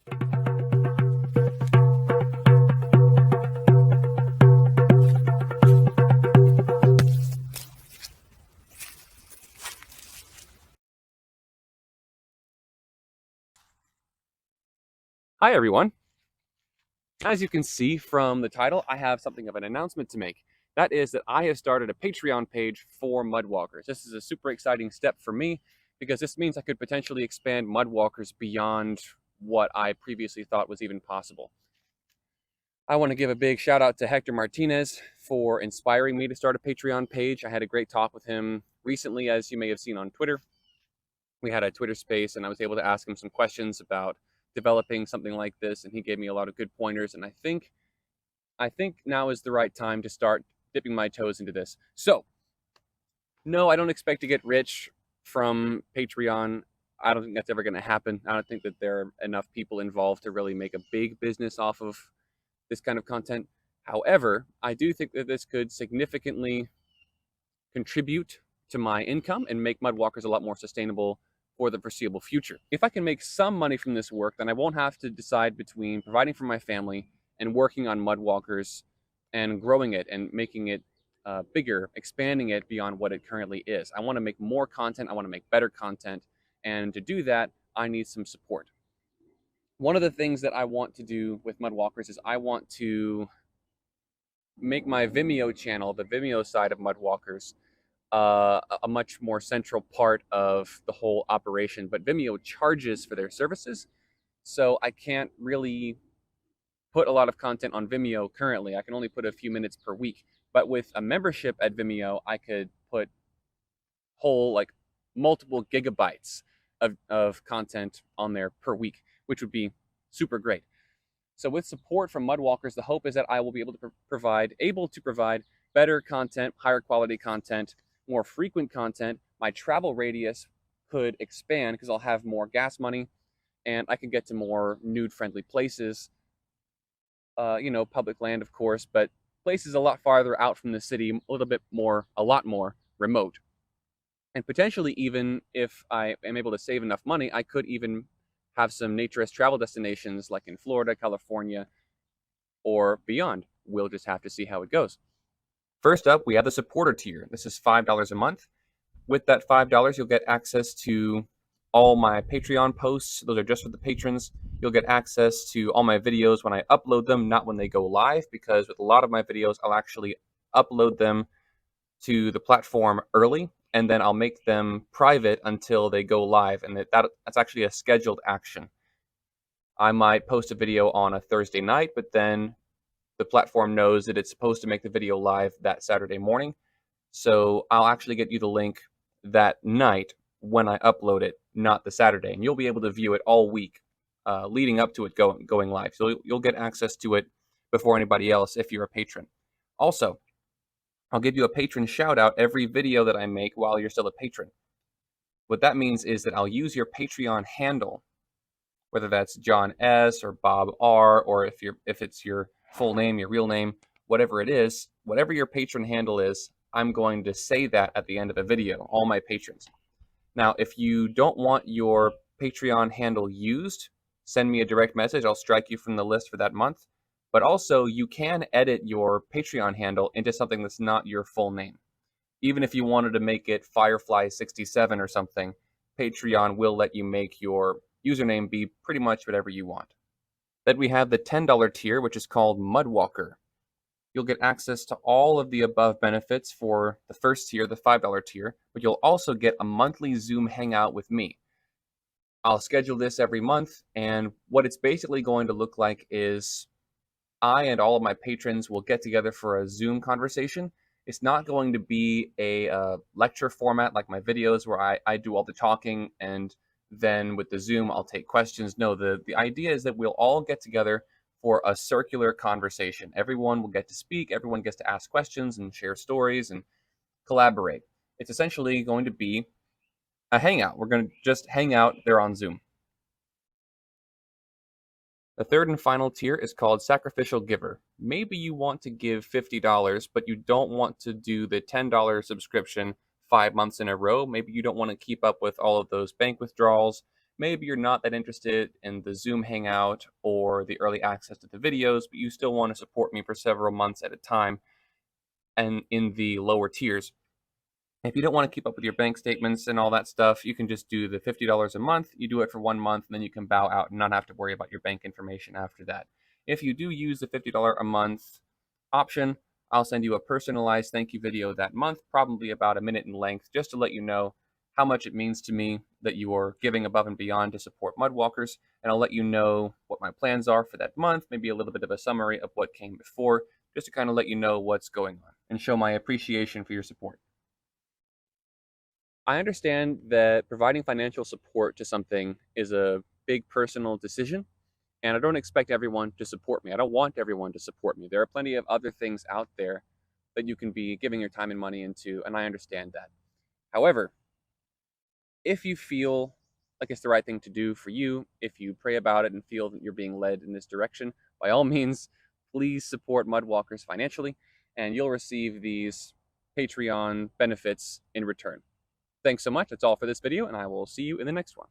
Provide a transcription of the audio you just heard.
Hi, everyone. As you can see from the title, I have something of an announcement to make. That is that I have started a Patreon page for Mudwalkers. This is a super exciting step for me because this means I could potentially expand Mudwalkers beyond what I previously thought was even possible. I want to give a big shout out to Hector Martinez for inspiring me to start a Patreon page. I had a great talk with him recently, as you may have seen on Twitter. We had a Twitter space, and I was able to ask him some questions about developing something like this, and he gave me a lot of good pointers. And I think now is the right time to start dipping my toes into this. So, no, I don't expect to get rich from Patreon. I don't think that's ever going to happen. I don't think that there are enough people involved to really make a big business off of this kind of content. However, I do think that this could significantly contribute to my income and make Mudwalkers a lot more sustainable for the foreseeable future. If I can make some money from this work, then I won't have to decide between providing for my family and working on Mudwalkers and growing it and making it bigger, expanding it beyond what it currently is. I want to make more content. I want to make better content. And to do that, I need some support. One of the things that I want to do with Mudwalkers is I want to make my Vimeo channel, the Vimeo side of Mudwalkers, a much more central part of the whole operation. But Vimeo charges for their services, so I can't really put a lot of content on Vimeo currently. I can only put a few minutes per week. But with a membership at Vimeo, I could put whole, like, multiple gigabytes of content on there per week, which would be super great. So with support from Mudwalkers, the hope is that I will be able to provide better content, higher quality content, more frequent content. My travel radius could expand because I'll have more gas money, and I can get to more nude-friendly places. Public land, of course, but places a lot farther out from the city, a lot more remote. And potentially, even if I am able to save enough money, I could even have some naturist travel destinations like in Florida, California, or beyond. We'll just have to see how it goes. First up, we have the supporter tier. This is $5 a month. With that $5, you'll get access to all my Patreon posts. Those are just for the patrons. You'll get access to all my videos when I upload them, not when they go live, because with a lot of my videos, I'll actually upload them to the platform early, and then I'll make them private until they go live, and that's actually a scheduled action. I might post a video on a Thursday night, but then the platform knows that it's supposed to make the video live that Saturday morning, so I'll actually get you the link that night when I upload it, not the Saturday, and you'll be able to view it all week leading up to it going live. So you'll get access to it before anybody else if you're a patron. Also, I'll give you a patron shout out every video that I make while you're still a patron. What that means is that I'll use your Patreon handle, whether that's John S. or Bob R., or if it's your full name, your real name, whatever it is, whatever your patron handle is, I'm going to say that at the end of a video, all my patrons. Now, if you don't want your Patreon handle used, send me a direct message. I'll strike you from the list for that month. But also, you can edit your Patreon handle into something that's not your full name. Even if you wanted to make it Firefly67 or something, Patreon will let you make your username be pretty much whatever you want. Then we have the $10 tier, which is called Mudwalker. You'll get access to all of the above benefits for the first tier, the $5 tier, but you'll also get a monthly Zoom hangout with me. I'll schedule this every month, and what it's basically going to look like is I and all of my patrons will get together for a Zoom conversation. It's not going to be a lecture format like my videos where I do all the talking and then with the Zoom I'll take questions. No, the idea is that we'll all get together for a circular conversation. Everyone will get to speak, everyone gets to ask questions and share stories and collaborate. It's essentially going to be a hangout. We're going to just hang out there on Zoom. The third and final tier is called Sacrificial Giver. Maybe you want to give $50, but you don't want to do the $10 subscription 5 months in a row. Maybe you don't want to keep up with all of those bank withdrawals. Maybe you're not that interested in the Zoom hangout or the early access to the videos, but you still want to support me for several months at a time and in the lower tiers. If you don't want to keep up with your bank statements and all that stuff, you can just do the $50 a month. You do it for 1 month, and then you can bow out and not have to worry about your bank information after that. If you do use the $50 a month option, I'll send you a personalized thank you video that month, probably about a minute in length, just to let you know how much it means to me that you are giving above and beyond to support Mudwalkers. And I'll let you know what my plans are for that month, maybe a little bit of a summary of what came before, just to kind of let you know what's going on and show my appreciation for your support. I understand that providing financial support to something is a big personal decision, and I don't expect everyone to support me. I don't want everyone to support me. There are plenty of other things out there that you can be giving your time and money into, and I understand that. However, if you feel like it's the right thing to do for you, if you pray about it and feel that you're being led in this direction, by all means, please support Mudwalkers financially, and you'll receive these Patreon benefits in return. Thanks so much. That's all for this video, and I will see you in the next one.